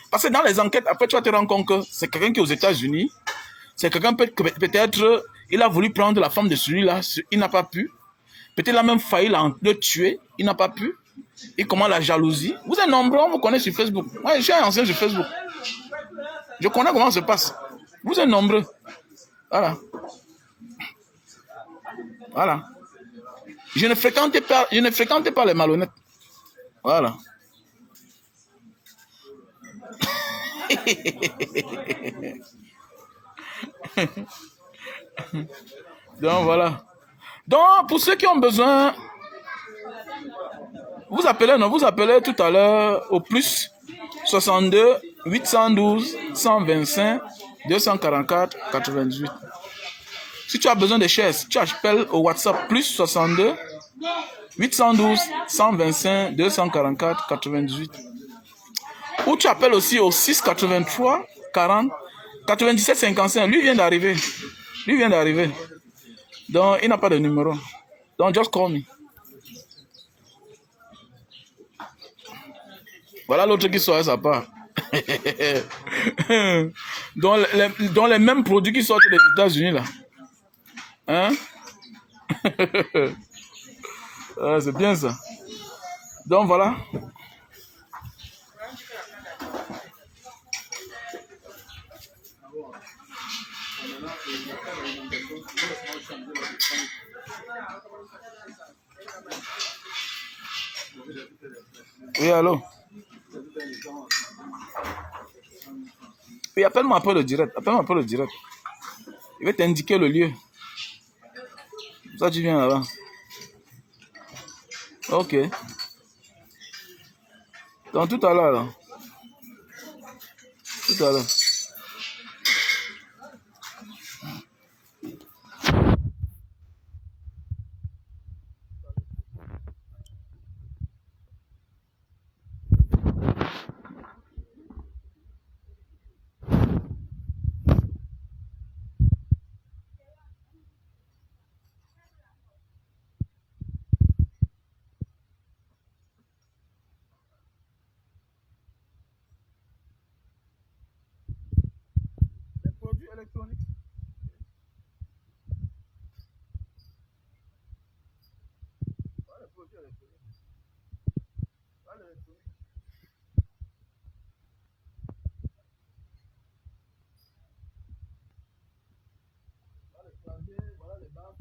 Parce que dans les enquêtes, après tu vas te rendre compte que c'est quelqu'un qui est aux États-Unis. C'est quelqu'un peut-être Il a voulu prendre la femme de celui-là, il n'a pas pu. Peut-être il a même failli le tuer, il n'a pas pu. Et comment la jalousie. Vous êtes nombreux, on vous connaît sur Facebook. Moi, je suis un ancien sur Facebook. Je connais comment ça se passe. Vous êtes nombreux. Voilà. Voilà. Je ne fréquentais pas les malhonnêtes. Voilà. Donc voilà. Donc pour ceux qui ont besoin, vous appelez tout à l'heure au plus 62 812 125 244 98. Si tu as besoin de chaises, tu appelles au WhatsApp plus 62 812 125 244 98. Ou tu appelles aussi au 683 40 97 55. Lui vient d'arriver. Donc, il n'a pas de numéro. Donc, just call me. Voilà l'autre qui sort à sa part. Dans les mêmes produits qui sortent des États-Unis, là. Hein? Ah, c'est bien ça. Donc, voilà. Oui, allô? Oui, appelle-moi après le direct. Je vais t'indiquer le lieu. Ça, tu viens là-bas. Ok. Donc, tout à l'heure, là. Tout à l'heure. Électronique. Voilà les baffes.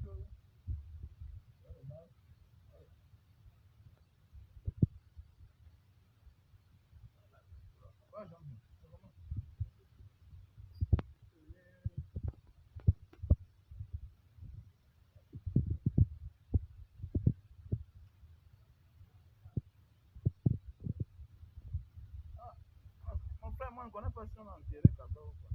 Mon frère, moi, je ne connais pas si on a enterré Kaba ou pas.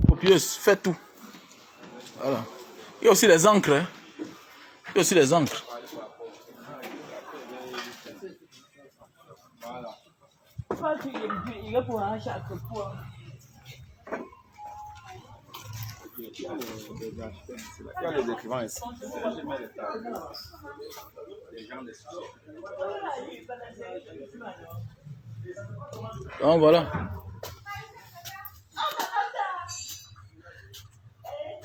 Copieuse, fais tout. Voilà. Il y a aussi les encres. Hein. Il y a aussi les encres. Il y a les écrivains ici. Donc voilà.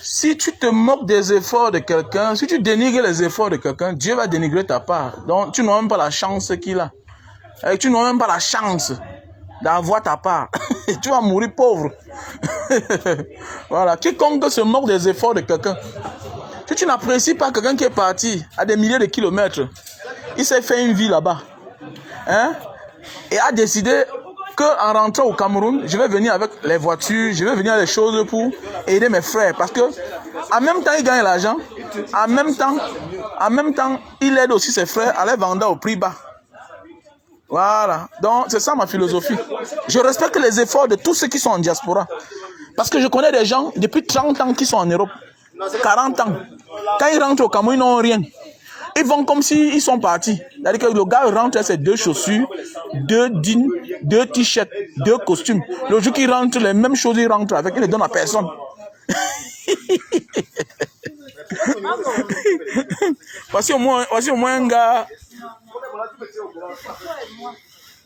Si tu te moques des efforts de quelqu'un, si tu dénigres les efforts de quelqu'un, Dieu va dénigrer ta part. Donc tu n'as même pas la chance qu'il a. Et tu n'as même pas la chance d'avoir ta part. Tu vas mourir pauvre. Voilà. Quiconque se moque des efforts de quelqu'un. Si tu n'apprécies pas quelqu'un qui est parti à des milliers de kilomètres, il s'est fait une vie là-bas. Hein? Et a décidé qu'en rentrant au Cameroun, je vais venir avec les voitures, je vais venir les choses pour aider mes frères. Parce que en même temps, il gagne l'argent. En même temps, il aide aussi ses frères à les vendre au prix bas. Voilà. Donc, c'est ça ma philosophie. Je respecte les efforts de tous ceux qui sont en diaspora. Parce que je connais des gens depuis 30 ans qui sont en Europe. 40 ans. Quand ils rentrent au Cameroun, ils n'ont rien. Ils vont comme s'ils sont partis. C'est-à-dire que le gars rentre, c'est 2 chaussures, 2 jeans, 2 t-shirts, 2 costumes. Le jour qu'il rentre, les mêmes choses, il rentre avec, il ne les donne à personne. Voici au moins un gars.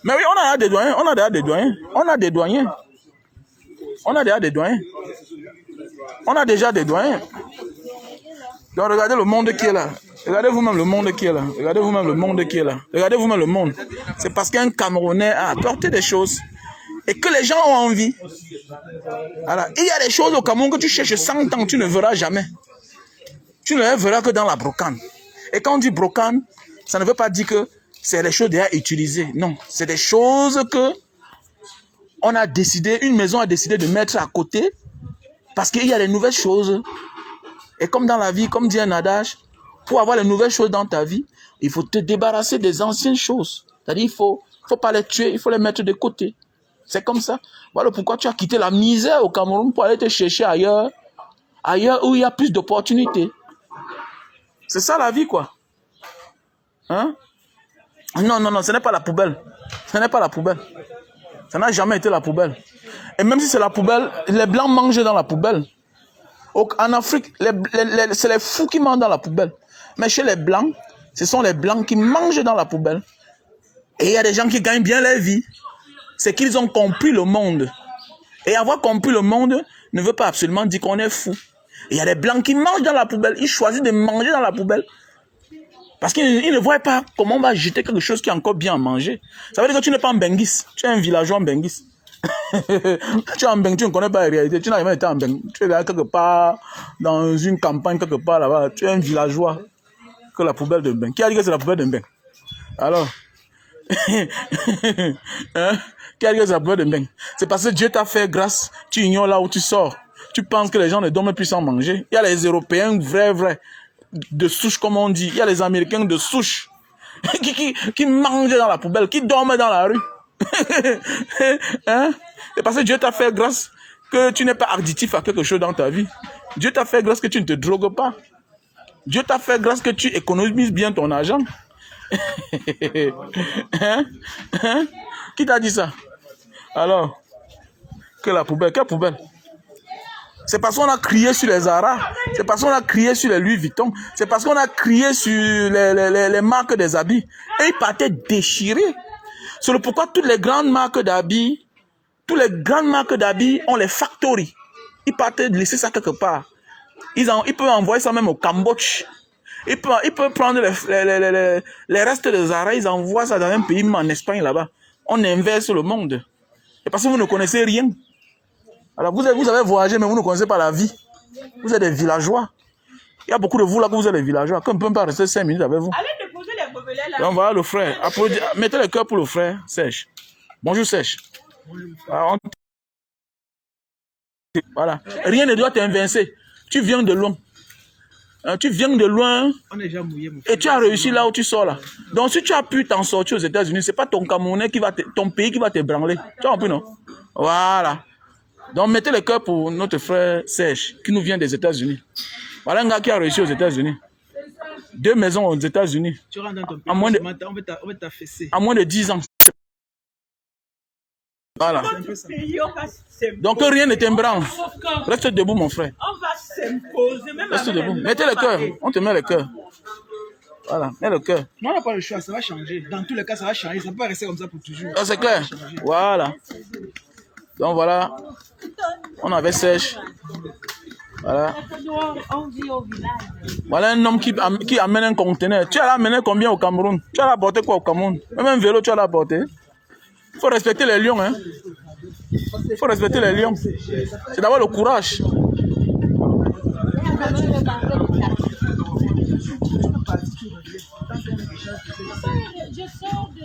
Mais oui, on a des doyens, on a déjà des doyens. On a des doyens. On a déjà des doyens. On a déjà des doyens. Donc regardez le monde qui est là. Regardez vous-même le monde qui est là. Regardez vous-même le monde qui est là. Regardez vous-même le monde. C'est parce qu'un Camerounais a apporté des choses et que les gens ont envie. Alors, il y a des choses au Cameroun que tu cherches 100 ans, tu ne verras jamais. Tu ne les verras que dans la brocante. Et quand on dit brocante, ça ne veut pas dire que c'est des choses déjà utilisées. Non, c'est des choses que on a décidé, une maison a décidé de mettre à côté parce qu'il y a des nouvelles choses. Et comme dans la vie, comme dit un adage, pour avoir les nouvelles choses dans ta vie, il faut te débarrasser des anciennes choses. C'est-à-dire, il faut pas les tuer, il faut les mettre de côté. C'est comme ça. Voilà pourquoi tu as quitté la misère au Cameroun pour aller te chercher ailleurs où il y a plus d'opportunités. C'est ça la vie, quoi. Hein? Non, ce n'est pas la poubelle. Ce n'est pas la poubelle. Ça n'a jamais été la poubelle. Et même si c'est la poubelle, les Blancs mangent dans la poubelle. En Afrique, c'est les fous qui mangent dans la poubelle. Mais chez les Blancs, ce sont les Blancs qui mangent dans la poubelle. Et il y a des gens qui gagnent bien leur vie. C'est qu'ils ont compris le monde. Et avoir compris le monde ne veut pas absolument dire qu'on est fou. Il y a des Blancs qui mangent dans la poubelle. Ils choisissent de manger dans la poubelle. Parce qu'ils ne voient pas comment on va jeter quelque chose qui est encore bien à manger. Ça veut dire que tu n'es pas en Benguis. Tu es un villageois en Benguis. Tu es en Benguis, tu ne connais pas la réalité. Tu n'as jamais été en Benguis. Tu es quelque part dans une campagne, quelque part là-bas. Tu es un villageois que la poubelle de Benguis. Qui a dit que c'est la poubelle de Benguis? Alors, hein? Qui a dit que c'est la poubelle de Benguis? C'est parce que Dieu t'a fait grâce. Tu ignores là où tu sors. Tu penses que les gens ne dorment plus sans manger. Il y a les Européens vrais, de souche comme on dit. Il y a les Américains de souche qui mangent dans la poubelle, qui dorment dans la rue. Hein? C'est parce que Dieu t'a fait grâce que tu n'es pas additif à quelque chose dans ta vie. Dieu t'a fait grâce que tu ne te drogues pas. Dieu t'a fait grâce que tu économises bien ton argent. Hein? Hein? Qui t'a dit ça? Alors, que la poubelle, quelle poubelle? C'est parce qu'on a crié sur les Zara, c'est parce qu'on a crié sur les Louis Vuitton, c'est parce qu'on a crié sur les marques des habits. Et ils partaient déchirés. C'est pourquoi toutes les grandes marques d'habits, ont les factories. Ils partaient laisser ça quelque part. Ils peuvent envoyer ça même au Cambodge. Ils peuvent prendre les restes des Zara, ils envoient ça dans un pays, en Espagne là-bas. On inverse le monde. Et parce que vous ne connaissez rien. Alors vous avez voyagé, mais vous ne connaissez pas la vie. Vous êtes des villageois. Il y a beaucoup de vous là que vous êtes des villageois. Comme on ne peut pas rester 5 minutes avec vous. Allez déposer les gobelets là. Donc voilà le frère. Mettez le cœur pour le frère Sèche. Bonjour Sèche. Voilà. Rien ne doit t'invincer. Tu viens de loin. Tu viens de loin. On est déjà mouillé, mon Et tu as réussi là où tu sors là. Donc si tu as pu t'en sortir aux États-Unis, c'est pas ton Camerounais ton pays qui va t'ébranler. Tu as compris, non? Voilà. Donc mettez le cœur pour notre frère Serge, qui nous vient des États-Unis. Voilà un gars qui a réussi aux États-Unis. 2 maisons aux États-Unis. Tu rentres dans ton pays, À moins de- on va t'affaisser. En moins de 10 ans. Voilà. Pays, on va s'imposer. Donc rien ne t'embranle. Reste debout, mon frère. On va s'imposer. Même Reste avec debout. les Mettez le cœur. On te met le cœur. Voilà, mets le cœur. Non, on n'a pas le choix, ça va changer. Dans tous les cas, ça va changer. Ça ne peut pas rester comme ça pour toujours. Ah, c'est clair. Voilà. Donc voilà. On avait Serge. Voilà. On vit au village. Voilà un homme qui amène un conteneur. Tu as amené combien au Cameroun? Tu as apporté quoi au Cameroun? Même un vélo, tu as apporté. Il faut respecter les lions, hein. Il faut respecter les lions. C'est d'avoir le courage. Je sors de...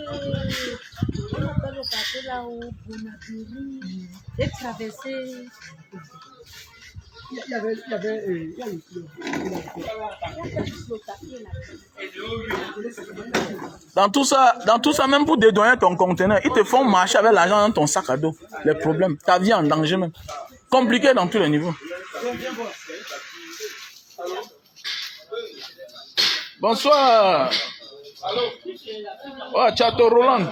On appelle le bateau là-haut, Bonabiri, et traverser... Il y avait Dans tout ça, même pour dédouaner ton conteneur, ils te font marcher avec l'argent dans ton sac à dos. Les problèmes. Ta vie en danger même. Compliqué dans tous les niveaux. Bonsoir. Oh, Chateau Roland.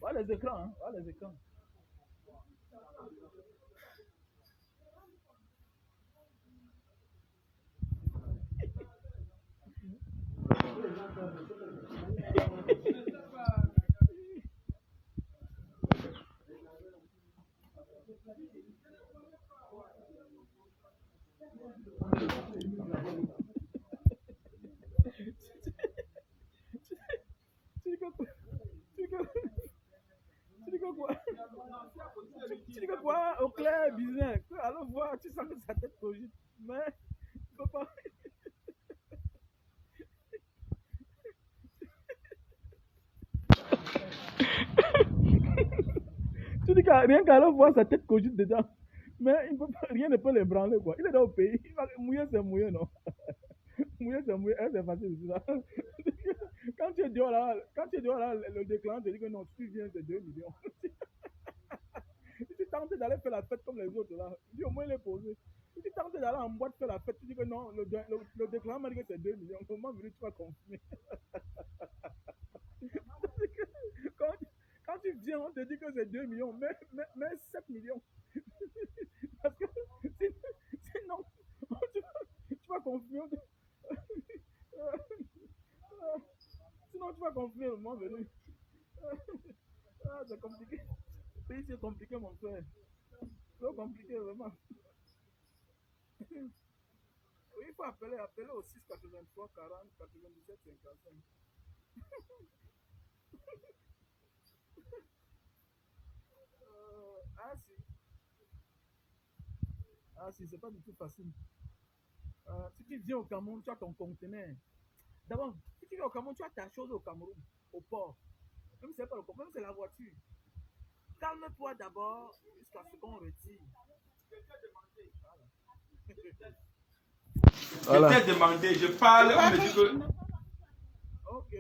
Voilà les écrans, hein? Voilà les écrans. Tu dis que quoi au clair business. Alors voir, tu sens que sa tête cogite. Mais il faut pas. Tu dis que rien qu'à voir sa tête cogite dedans. Mais il peut pas, rien ne peut l'ébranler quoi. Il est dans le pays. Mouiller c'est mouiller non. Mouiller c'est mouiller. C'est facile c'est ça. Quand tu es dehors là, le déclarant te dit que non, tu viens c'est 2 millions. Si tu tentes d'aller faire la fête comme les autres là, dis au moins les poser. Si tu tentes d'aller en boîte faire la fête, tu dis que non, le déclarant m'a dit que c'est 2 millions. Comment veux-tu tu vas confirmer? quand, quand tu viens, on te dit que c'est 2 millions, mais 7 millions. Parce que sinon, tu vas confirmer. Sinon, tu vas confirmer le moment venu. C'est compliqué. Le pays, c'est compliqué, mon frère. C'est compliqué, vraiment. Oui, il faut appeler au 6 83 40 97 55. Ah si, c'est pas du tout facile. Si tu viens au Cameroun, tu as ton conteneur. D'abord, si tu viens au Cameroun, tu as ta chose au Cameroun, au port. Même si c'est pas le port, même si c'est la voiture. Calme-toi d'abord jusqu'à ce qu'on retire. Voilà. Je t'ai demandé, je parle, on me dit que... Ok.